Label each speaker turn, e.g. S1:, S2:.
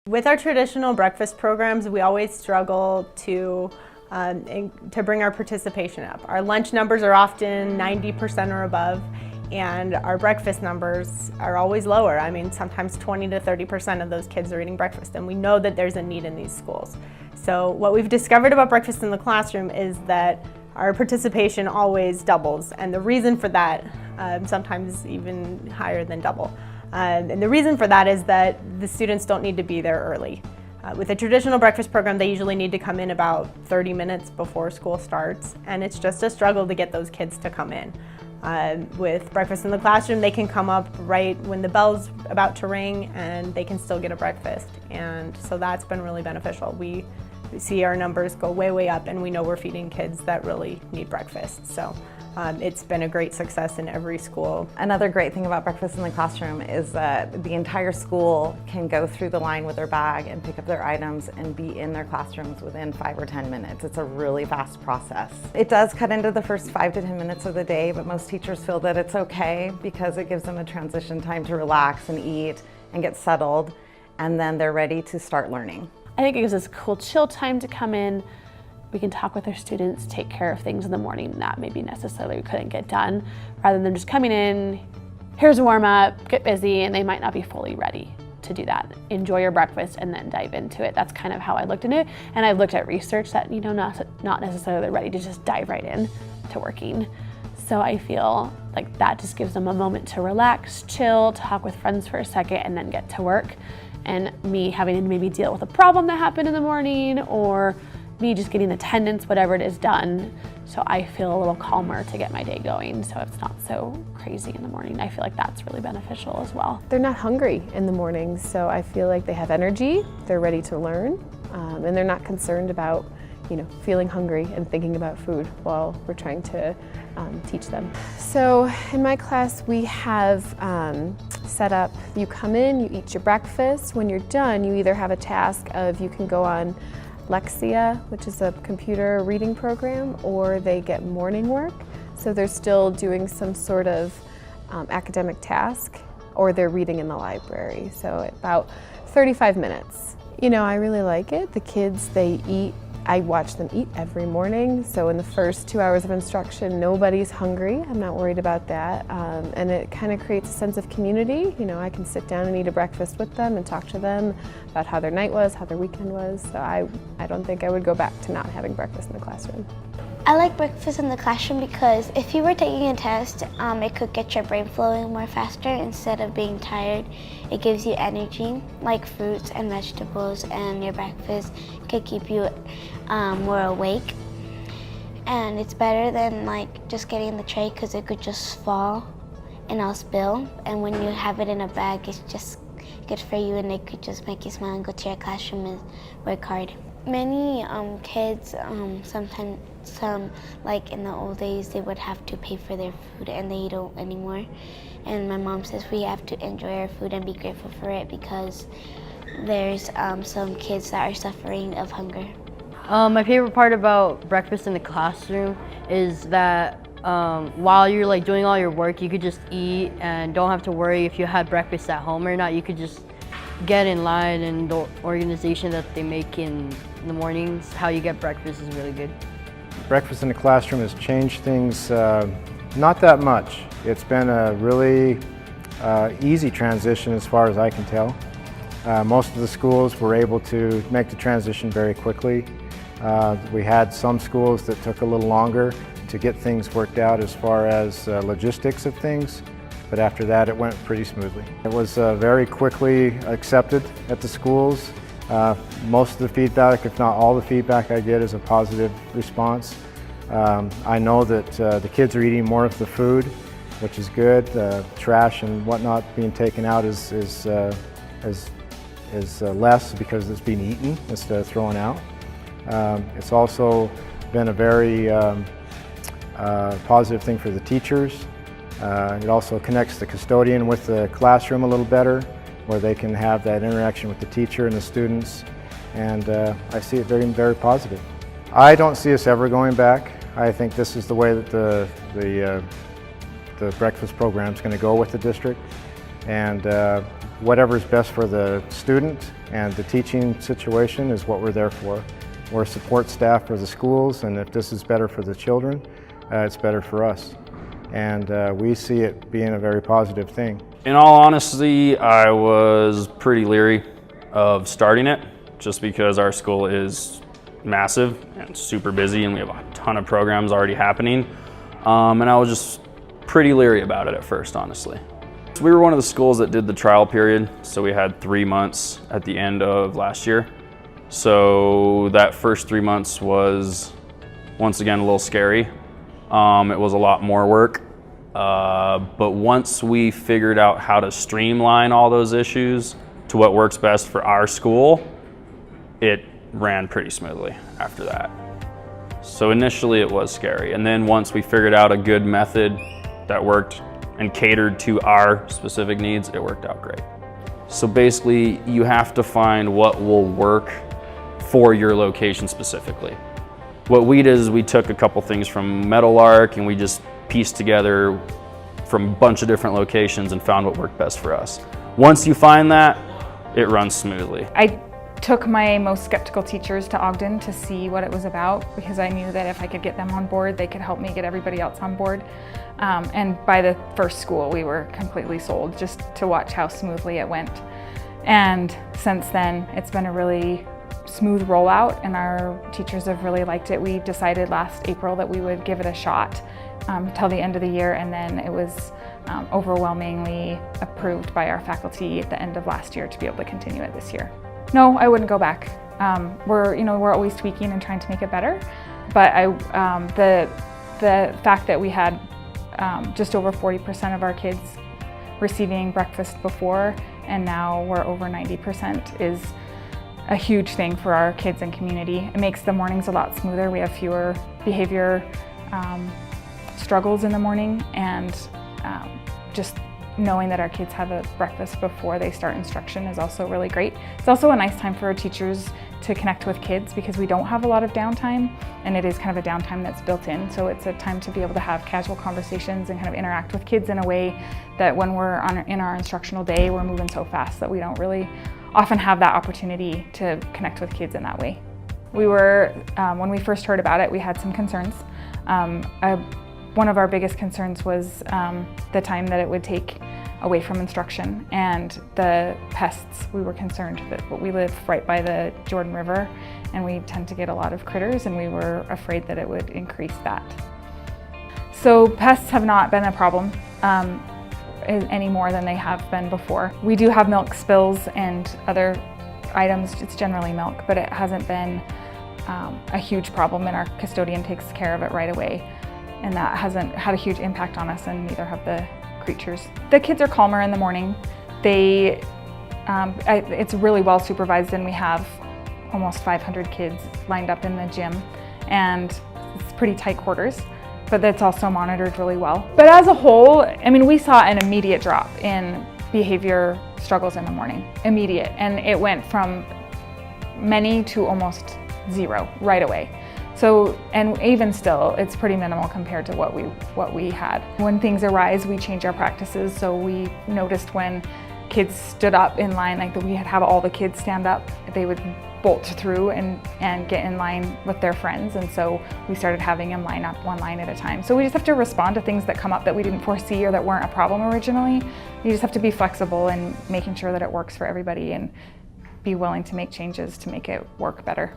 S1: With our traditional breakfast programs, we always struggle to bring our participation up. Our lunch numbers are often 90% or above, and our breakfast numbers are always lower. I mean, sometimes 20 to 30% of those kids are eating breakfast, and we know that there's a need in these schools. So what we've discovered about breakfast in the classroom is that our participation always doubles, and the reason for that, sometimes even higher than double. And the reason for that is that the students don't need to be there early. With a traditional breakfast program, they usually need to come in about 30 minutes before school starts, and it's just a struggle to get those kids to come in. With breakfast in the classroom, they can come up right when the bell's about to ring and they can still get a breakfast. And so that's been really beneficial. We see our numbers go way, way up, and we know we're feeding kids that really need breakfast. So it's been a great success in every school.
S2: Another great thing about breakfast in the classroom is that the entire school can go through the line with their bag and pick up their items and be in their classrooms within 5 or 10 minutes. It's a really fast process. It does cut into the first 5 to 10 minutes of the day, but most teachers feel that it's okay because it gives them a transition time to relax and eat and get settled, and then they're ready to start learning.
S3: I think it gives us a cool chill time to come in. We can talk with our students, take care of things in the morning that maybe necessarily we couldn't get done, rather than just coming in, here's a warm up, get busy, and they might not be fully ready to do that. Enjoy your breakfast and then dive into it. That's kind of how I looked into it. And I've looked at research that, not necessarily ready to just dive right in to working. So I feel like that just gives them a moment to relax, chill, talk with friends for a second, and then get to work. And me having to maybe deal with a problem that happened in the morning, or me just getting attendance, whatever it is, done. So I feel a little calmer to get my day going, so it's not so crazy in the morning. I feel like that's really beneficial as well.
S4: They're not hungry in the morning, so I feel like they have energy, they're ready to learn, and they're not concerned about feeling hungry and thinking about food while we're trying to teach them. So in my class we have set up, you come in, you eat your breakfast. When you're done, you either have a task of you can go on Lexia, which is a computer reading program, or they get morning work. So they're still doing some sort of academic task, or they're reading in the library. So about 35 minutes. I really like it. The kids, they eat. I watch them eat every morning, so in the first 2 hours of instruction, nobody's hungry. I'm not worried about that, and it kind of creates a sense of community. I can sit down and eat a breakfast with them and talk to them about how their night was, how their weekend was, so I don't think I would go back to not having breakfast in the classroom.
S5: I like breakfast in the classroom because if you were taking a test, it could get your brain flowing more faster instead of being tired. It gives you energy, like fruits and vegetables, and your breakfast could keep you more awake. And it's better than just getting the tray because it could just fall and I'll spill. And when you have it in a bag, it's just good for you, and it could just make you smile and go to your classroom and work hard. Many kids, sometimes like in the old days, they would have to pay for their food, and they don't anymore. And my mom says we have to enjoy our food and be grateful for it because there's some kids that are suffering of hunger.
S6: My favorite part about breakfast in the classroom is that while you're doing all your work, you could just eat and don't have to worry if you had breakfast at home or not. You could just get in line, and the organization that they make in the mornings, how you get breakfast is really good.
S7: Breakfast in the classroom has changed things not that much. It's been a really easy transition as far as I can tell. Most of the schools were able to make the transition very quickly. We had some schools that took a little longer to get things worked out as far as logistics of things, but after that it went pretty smoothly. It was very quickly accepted at the schools. Most of the feedback, if not all the feedback I get, is a positive response. I know that the kids are eating more of the food, which is good. Trash and whatnot being taken out is less because it's being eaten instead of thrown out. It's also been a very positive thing for the teachers. It also connects the custodian with the classroom a little better, where they can have that interaction with the teacher and the students, and I see it very, very positive. I don't see us ever going back. I think this is the way that the breakfast program is going to go with the district, and whatever is best for the student and the teaching situation is what we're there for. We're support staff for the schools, and if this is better for the children, it's better for us. And we see it being a very positive thing.
S8: In all honesty, I was pretty leery of starting it just because our school is massive and super busy and we have a ton of programs already happening. And I was just pretty leery about it at first, honestly. So we were one of the schools that did the trial period, so we had 3 months at the end of last year. So that first 3 months was, once again, a little scary. It was a lot more work. But once we figured out how to streamline all those issues to what works best for our school, it ran pretty smoothly after that. So initially it was scary, and then once we figured out a good method that worked and catered to our specific needs, it worked out great. So basically you have to find what will work for your location specifically. What we did is we took a couple things from Meadowlark and we just pieced together from a bunch of different locations and found what worked best for us. Once you find that, it runs smoothly.
S9: I took my most skeptical teachers to Ogden to see what it was about, because I knew that if I could get them on board, they could help me get everybody else on board. And by the first school, we were completely sold just to watch how smoothly it went. And since then, it's been a really smooth rollout and our teachers have really liked it. We decided last April that we would give it a shot till the end of the year, and then it was overwhelmingly approved by our faculty at the end of last year to be able to continue it this year. No, I wouldn't go back. We're always tweaking and trying to make it better, but the fact that we had just over 40% of our kids receiving breakfast before, and now we're over 90%, is a huge thing for our kids and community. It makes the mornings a lot smoother. We have fewer behavior struggles in the morning, and just knowing that our kids have a breakfast before they start instruction is also really great. It's also a nice time for our teachers to connect with kids because we don't have a lot of downtime, and it is kind of a downtime that's built in. So it's a time to be able to have casual conversations and kind of interact with kids in a way that when we're in our instructional day, we're moving so fast that we don't really often have that opportunity to connect with kids in that way. We were, when we first heard about it, we had some concerns. One of our biggest concerns was the time that it would take away from instruction and the pests. We were concerned that we live right by the Jordan River and we tend to get a lot of critters, and we were afraid that it would increase that. So pests have not been a problem any more than they have been before. We do have milk spills and other items. It's generally milk, but it hasn't been a huge problem, and our custodian takes care of it right away. And that hasn't had a huge impact on us, and neither have the creatures. The kids are calmer in the morning. It's really well supervised, and we have almost 500 kids lined up in the gym, and it's pretty tight quarters, but it's also monitored really well. But as a whole, I mean, we saw an immediate drop in behavior struggles in the morning, immediate, and it went from many to almost zero right away. So, and even still, it's pretty minimal compared to what we had. When things arise, we change our practices. So we noticed when kids stood up in line, like we'd have all the kids stand up, they would bolt through and get in line with their friends. And so we started having them line up one line at a time. So we just have to respond to things that come up that we didn't foresee or that weren't a problem originally. You just have to be flexible and making sure that it works for everybody and be willing to make changes to make it work better.